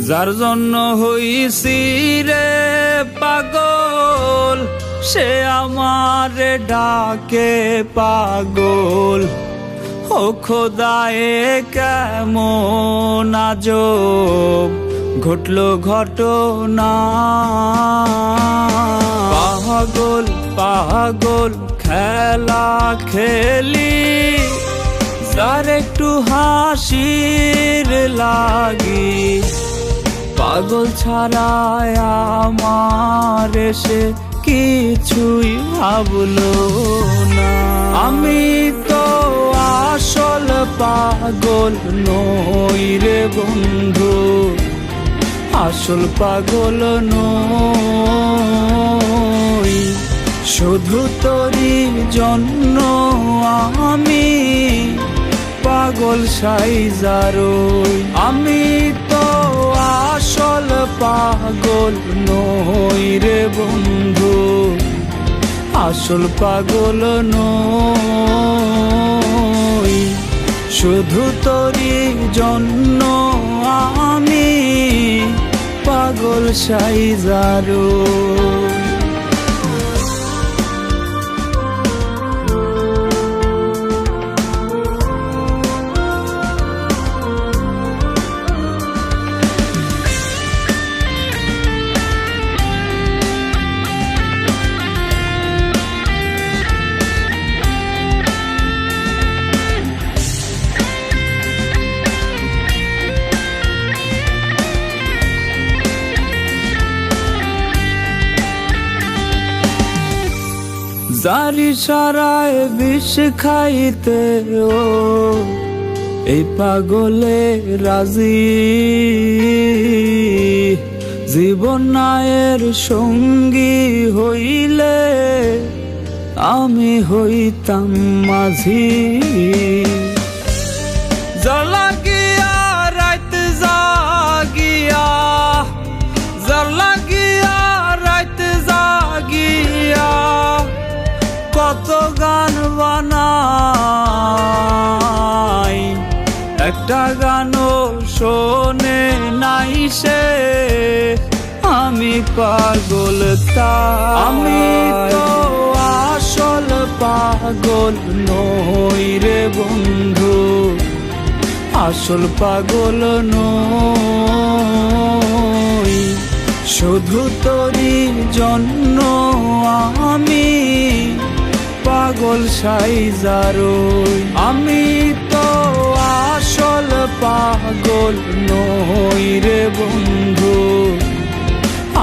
যার জন্য হইছি রে পাগল, সে আমারে ডাকে পাগল। ও খোদায়ে কেমন আজব ঘটলো ঘটনা। পাগল পাগল খেলা খেলি, যার একটু হাসির লাগি। পাগল ছাড়ায় আমার সে কিছুই ভাবলো না। আমি তো আসল পাগল নই রে বন্ধু, আসল পাগল নই। শুধু তোরই জন্য আমি পাগল সাইজারই। আমি তো আসল পাগল নই রে বন্ধু, আসল পাগল নই। শুধু তোরই জন্য আমি পাগল সাইজারই। যারি সারায় বিষ খাইতে ও এই পাগলে রাজি। জীবন নায়ের সঙ্গী হইলে আমি হইতাম মাঝি। জলাগিয়া রাত জাগিয়া, জলাগিয়া রাত জাগিয়া কত গান বানাই, একটা গানও শোনে নাই সে। আমি পাগল তাই। আমি তো আসল পাগল নই রে বন্ধু, আসল পাগল নই। শুধু তোরই জন্য আমি পাগল সাইজারই। আমি তো আসল পাগল নই রে বন্ধু,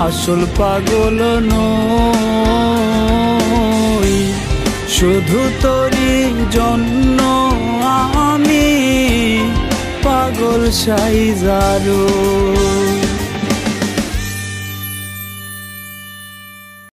আসল পাগল নই। শুধু তোরই জন্য আমি পাগল সাইজারই।